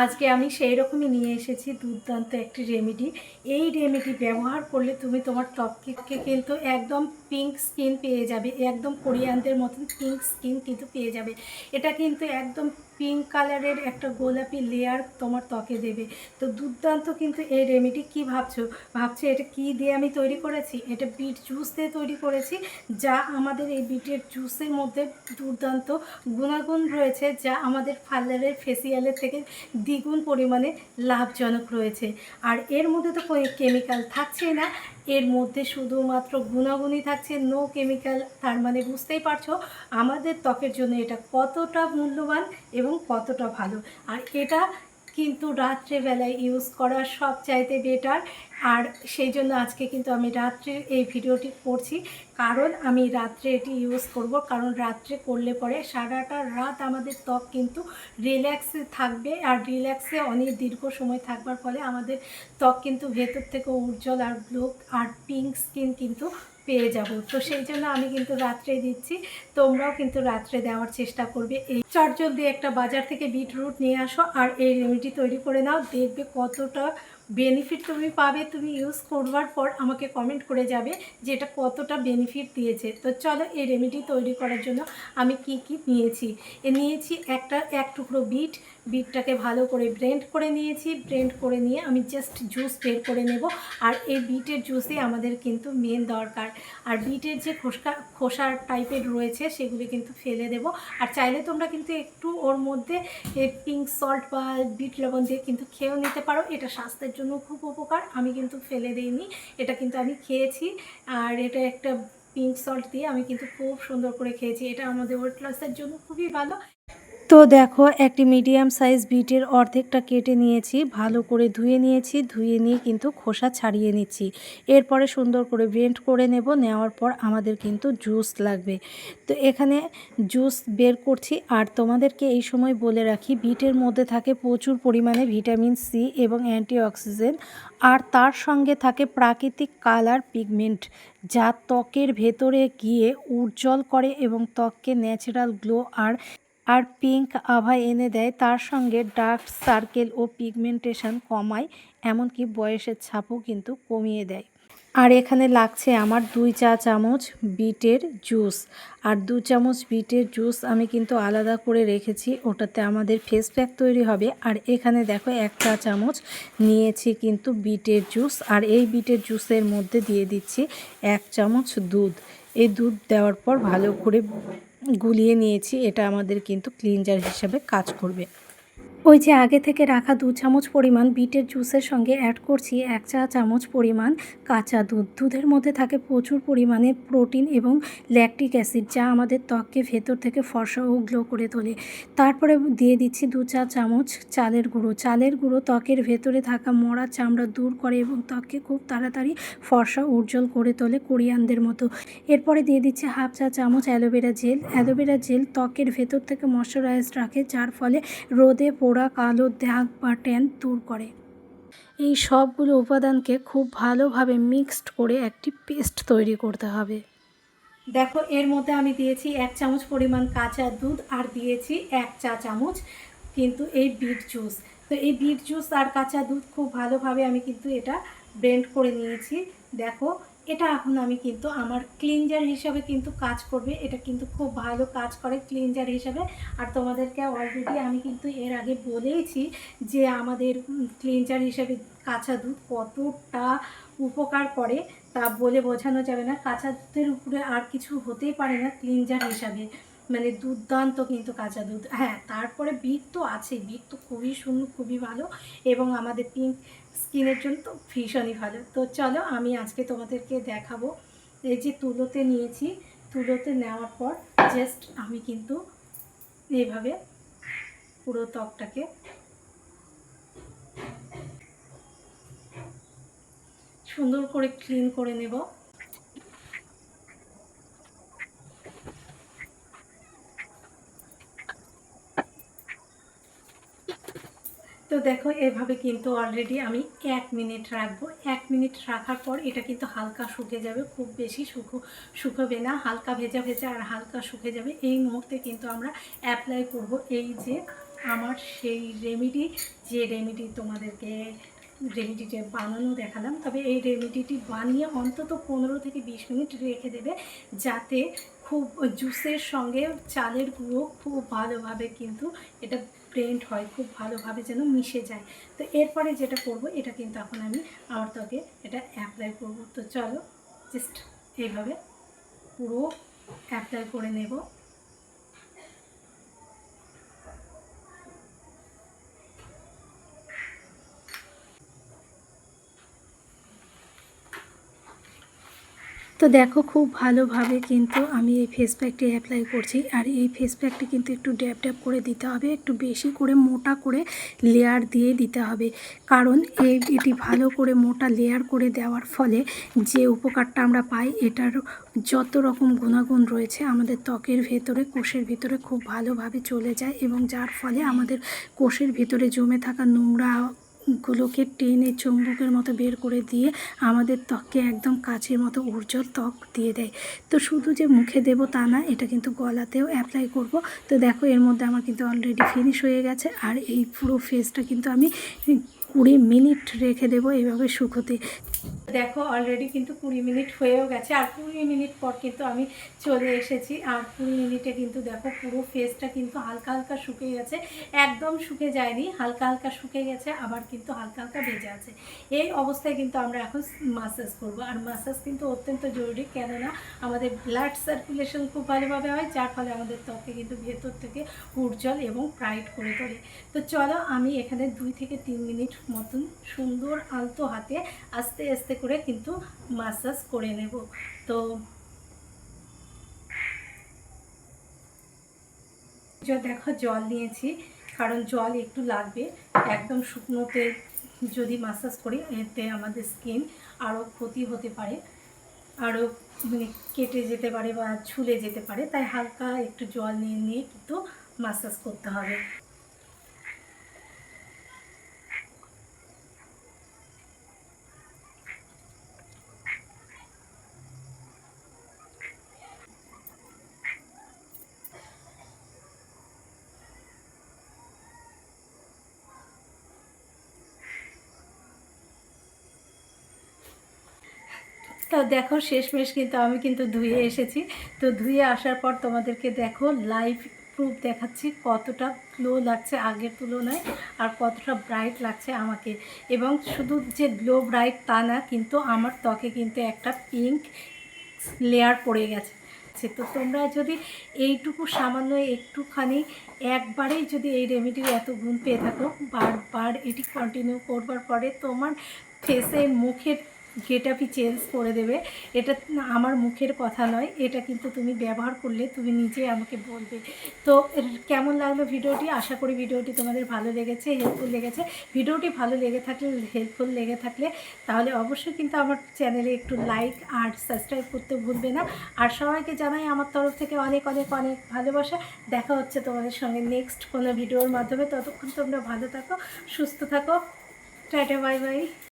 আজকে আমি সেই রকমই নিয়ে এসেছি দুর্দান্ত একটি রেমেডি। এই রেমেডি ব্যবহার করলে তুমি তোমার ত্বককে কিন্তু একদম পিঙ্ক স্কিন পেয়ে যাবে, একদম কোরিয়ানদের মতন পিঙ্ক স্কিন কিন্তু পেয়ে যাবে। এটা কিন্তু একদম পিঙ্ক কালারের একটা গোলাপি লেয়ার তোমার ত্বকে দেবে। তো দুর্দান্ত কিন্তু এই রেমেডি। কি ভাবছো এটা কি দিয়ে আমি তৈরি করেছি? এটা বিট জুস দিয়ে তৈরি করেছি, যা আমাদের এই বিটের জুসের মধ্যে দুর্দান্ত গুণাগুণ রয়েছে, যা আমাদের পার্লারের ফেসিয়ালের থেকে দ্বিগুণ পরিমাণে লাভজনক রয়েছে। আর এর মধ্যে তো কোনো কেমিক্যাল থাকছেই না, এর মধ্যে শুধুমাত্র গুণাগুণই থাকছে, নো কেমিক্যাল। তার মানে বুঝতেই পারছো আমাদের ত্বকের জন্য এটা কতটা মূল্যবান এবং কতটা ভালো। আর এটা কিন্তু রাত্রেবেলায় ইউজ করা সব চাইতে বেটার। আর সেই জন্য আজকে কিন্তু আমি রাত্রে এই ভিডিওটি করছি, কারণ আমি রাত্রে এটি ইউজ করব। কারণ রাত্রে করলে পরে সারাটা রাত আমাদের ত্বক কিন্তু রিল্যাক্সে থাকবে, আর রিল্যাক্সে অনেক দীর্ঘ সময় থাকবার ফলে আমাদের ত্বক কিন্তু ভেতর থেকে উজ্জ্বল আর গ্লো আর পিঙ্ক স্কিন কিন্তু পেয়ে যাব। তো সেই জন্য আমি কিন্তু রাত্রে দিচ্ছি, তোমরাও কিন্তু রাত্রে দেওয়ার চেষ্টা করবে। এই চটজলদি একটা বাজার থেকে বিটরুট নিয়ে আসো আর এই রেমেডি তৈরি করে নাও, দেখবে কতটা বেনিফিট তুমি পাবে। তুমি ইউজ করবার পর আমাকে কমেন্ট করে যাবে যে এটা কতটা বেনিফিট দিয়েছে। তো চলো এই রেমেডি তৈরি করার জন্য আমি কি কি নিয়েছি। নিয়েছি এক টুকরো বিটটাকে ভালো করে ব্লেন্ড করে নিয়েছি। ব্লেন্ড করে নিয়ে আমি জাস্ট জুস বের করে নেব। আর এই বিটের জুসই আমাদের কিন্তু মেন দরকার। আর বিটের যে খোসা টাইপের রয়েছে সেগুলি কিন্তু ফেলে দেব। আর চাইলে তোমরা কিন্তু একটু ওর মধ্যে পিঙ্ক সল্ট বা বিট লবণ দিয়ে কিন্তু খেয়েও নিতে পারো, এটা স্বাস্থ্যের জন্য খুব উপকার। আমি কিন্তু ফেলে দিইনি, এটা কিন্তু আমি খেয়েছি। আর এটা একটা পিঙ্ক সল্ট দিয়ে আমি কিন্তু খুব সুন্দর করে খেয়েছি, এটা আমাদের ওয়েট লসের জন্য খুবই ভালো। তো দেখো একটি মিডিয়াম সাইজ বিটের অর্ধেকটা কেটে নিয়েছি, ভালো করে ধুয়ে নিয়েছি। ধুয়ে নিয়ে কিন্তু খোসা ছাড়িয়ে নিচ্ছি। এরপরে সুন্দর করে ব্লেন্ড করে নেব। নেওয়ার পর আমাদের কিন্তু জুস লাগবে। তো এখানে জুস বের করছি। আর তোমাদেরকে এই সময় বলে রাখি, বিটের মধ্যে থাকে প্রচুর পরিমাণে ভিটামিন সি এবং অ্যান্টিঅক্সিডেন্ট, আর তার সঙ্গে থাকে প্রাকৃতিক কালার পিগমেন্ট, যা ত্বকের ভেতরে গিয়ে উজ্জ্বল করে এবং ত্বককে ন্যাচারাল গ্লো আর পিঙ্ক আভা এনে দেয়। তার সঙ্গে ডার্ক সার্কেল ও পিগমেন্টেশন কমায়, এমনকি বয়সের ছাপও কিন্তু কমিয়ে দেয়। আর এখানে লাগছে আমার 2 চা চামচ বিটের জুস। আর 2 চামচ বিটের জুস আমি কিন্তু আলাদা করে রেখেছি, ওটাতে আমাদের ফেস প্যাক তৈরি হবে। আর এখানে দেখো 1 চা চামচ নিয়েছি কিন্তু বিটের জুস। আর এই বিটের জুসের মধ্যে দিয়ে দিচ্ছি 1 চামচ দুধ। এই দুধ দেওয়ার পর ভালো করে গুলিয়ে নিয়েছি, এটা আমাদের কিন্তু ক্লিনজার হিসাবে কাজ করবে। ওই যে আগে থেকে রাখা 2 চামচ পরিমাণ বিটের জুসের সঙ্গে অ্যাড করছি 1 চা চামচ পরিমাণ কাঁচা দুধ। দুধের মধ্যে থাকে প্রচুর পরিমাণে প্রোটিন এবং ল্যাকটিক অ্যাসিড, যা আমাদের ত্বককে ভেতর থেকে ফর্সা ও গ্লো করে তোলে। তারপরে দিয়ে দিচ্ছি 2 চা চামচ চালের গুঁড়ো। চালের গুঁড়ো ত্বকের ভেতরে থাকা মরা চামড়া দূর করে এবং ত্বককে খুব তাড়াতাড়ি ফর্সা উজ্জ্বল করে তোলে, কোরিয়ানদের মতো। এরপরে দিয়ে দিচ্ছি 1/2 চা চামচ অ্যালোভেরা জেল। অ্যালোভেরা জেল ত্বকের ভেতর থেকে ময়শ্চারাইজড রাখে, যার ফলে রোদে পোড়া কালো দাগ বা ট্যান দূর করে। এই সবগুলো উপাদানকে খুব ভালোভাবে মিক্সড করে একটি পেস্ট তৈরি করতে হবে। দেখো এর মধ্যে আমি দিয়েছি 1 চামচ পরিমাণ কাঁচা দুধ, আর দিয়েছি 1 চা চামচ কিন্তু এই বিট জুস। তো এই বিট জুস আর কাঁচা দুধ খুব ভালোভাবে আমি কিন্তু এটা ব্লেন্ড করে নিয়েছি। দেখো এটা এখন আমি কিন্তু আমার ক্লিনজার হিসাবে কিন্তু কাজ করবে, এটা কিন্তু খুব ভালো কাজ করে ক্লিনজার হিসাবে। আর তোমাদেরকে অলরেডি আমি কিন্তু এর আগে বলেইছি যে আমাদের ক্লিনজার হিসাবে কাঁচা দুধ কতটা উপকার করে, তা বলে বোঝানো যাবে না। কাঁচা দুধের উপরে আর কিছু হতেই পারে না ক্লিনজার হিসাবে, মানে দুর্দান্ত কিন্তু কাঁচা দুধ। হ্যাঁ, তারপরে বিট তো আছে, বিট তো খুবই সুন্দর, খুবই ভালো এবং আমাদের পিঙ্ক স্কিনের জন্য তো ভীষণই ভালো। তো চলো আমি আজকে তোমাদেরকে দেখাবো। এই যে তুলোতে নিয়েছি, তুলোতে নেওয়ার পর জাস্ট আমি কিন্তু এইভাবে পুরো ত্বকটাকে সুন্দর করে ক্লিন করে নেব। তো দেখো এভাবে কিন্তু অলরেডি আমি 1 মিনিট রাখবো। 1 মিনিট রাখার পর এটা কিন্তু হালকা শুকে যাবে, খুব বেশি শুকোবে না, হালকা ভেজা ভেজা আর হালকা শুকে যাবে। এই মুহূর্তে কিন্তু আমরা অ্যাপ্লাই করব এই যে আমার সেই রেমেডি, যে রেমেডি তোমাদেরকে রেমেডিটা বানানো দেখালাম। তবে এই রেমেডিটি বানিয়ে অন্তত 15 থেকে 20 মিনিট রেখে দেবে, যাতে খুব জুসের সঙ্গে চালের গুঁড়ো খুব ভালোভাবে কিন্তু এটা ব্লেন্ড হয়, খুব ভালোভাবে যেন মিশে যায়। তো এরপরে যেটা করব, এটা কিন্তু এখন আমি আমার ত্বকে এটা অ্যাপ্লাই করব। তো চলো জাস্ট এইভাবে পুরো অ্যাপ্লাই করে নেব। তো দেখো খুব ভালোভাবে কিন্তু আমি এই ফেস প্যাকটি অ্যাপ্লাই করছি। আর এই ফেস প্যাকটি কিন্তু একটু ড্যাব ড্যাব করে দিতে হবে, একটু বেশি করে মোটা করে লেয়ার দিয়ে দিতে হবে। কারণ এটি ভালো করে মোটা লেয়ার করে দেওয়ার ফলে যে উপকারটা আমরা পাই, এটার যত রকম গুণাগুণ রয়েছে আমাদের ত্বকের ভেতরে, কোষের ভিতরে খুব ভালোভাবে চলে যায়, এবং যার ফলে আমাদের কোষের ভিতরে জমে থাকা নোংরা গুলোকে টেনে চুম্বকের মতো বের করে দিয়ে আমাদের ত্বককে একদম কাচের মতো উজ্জ্বল ত্বক দিয়ে দেয়। তো শুধু যে মুখে দেবো তা না, এটা কিন্তু গলাতেও অ্যাপ্লাই করব। তো দেখো এর মধ্যে আমার কিন্তু অলরেডি ফিনিশ হয়ে গেছে। আর এই পুরো ফেসটা কিন্তু আমি 20 মিনিট রেখে দেবো এভাবে শুকোতে। দেখো অলরেডি কিন্তু 20 মিনিট হয়েও গেছে। আর 20 মিনিট পর কিন্তু আমি চলে এসেছি। আর 20 মিনিটে কিন্তু দেখো পুরো ফেসটা কিন্তু হালকা হালকা শুকিয়ে গেছে, একদম শুকে যায়নি, হালকা হালকা শুকে গেছে, আবার কিন্তু হালকা হালকা ভেজে আছে। এই অবস্থায় কিন্তু আমরা এখন মাসাজ করব। আর মাসাজ কিন্তু অত্যন্ত জরুরি, কেননা আমাদের ব্লাড সার্কুলেশন খুব ভালোভাবে হয়, যার ফলে আমাদের ত্বকে কিন্তু ভেতর থেকে উজ্জ্বল এবং ব্রাইট করে তোলে। তো চলো আমি এখানে 2 থেকে 3 মিনিট মতন সুন্দর আলতো হাতে আস্তে আস্তে করে কিন্তু মাসাজ করে নেব। তো দেখো জল নিয়েছি, কারণ জল একটু লাগবে। একদম শুকনোতে যদি মাসাজ করি, এতে আমাদের স্কিন আরও ক্ষতি হতে পারে, আরও মানে কেটে যেতে পারে বা ঝুলে যেতে পারে। তাই হালকা একটু জল নিয়ে নিয়ে কিন্তু মাসাজ করতে হবে। তো দেখো শেষমেশ কিন্তু আমি কিন্তু ধুয়ে এসেছি। তো ধুয়ে আসার পর তোমাদেরকে দেখো লাইভ প্রুফ দেখাচ্ছি কতটা গ্লো লাগছে আগের তুলনায়, আর কতটা ব্রাইট লাগছে আমাকে। এবং শুধু যে গ্লো ব্রাইট তা না, কিন্তু আমার ত্বকে কিন্তু একটা পিঙ্ক লেয়ার পড়ে গেছে। তো তোমরা যদি এইটুকু সামান্য একটুখানি একবারেই যদি এই রেমেডির এত গুণ পেয়ে থাকো, বারবার এটি কন্টিনিউ করবার পরে তোমার ফেসে মুখের গেটআপই চেঞ্জ করে দেবে। এটা আমার মুখের কথা নয়, এটা কিন্তু তুমি ব্যবহার করলে তুমি নিজেই আমাকে বলবে। তো কেমন লাগলো ভিডিওটি? আশা করি ভিডিওটি তোমাদের ভালো লেগেছে, হেল্পফুল লেগেছে। ভিডিওটি ভালো লেগে থাকলে, হেল্পফুল লেগে থাকলে তাহলে অবশ্যই কিন্তু আমার চ্যানেলে একটু লাইক আর সাবস্ক্রাইব করতে ভুলবে না। আর সবাইকে জানাই আমার তরফ থেকে অনেক অনেক অনেক ভালোবাসা। দেখা হচ্ছে তোমাদের সঙ্গে নেক্সট কোনো ভিডিওর মাধ্যমে। ততক্ষণ তোমরা ভালো থাকো, সুস্থ থাকো। Tata, bye bye.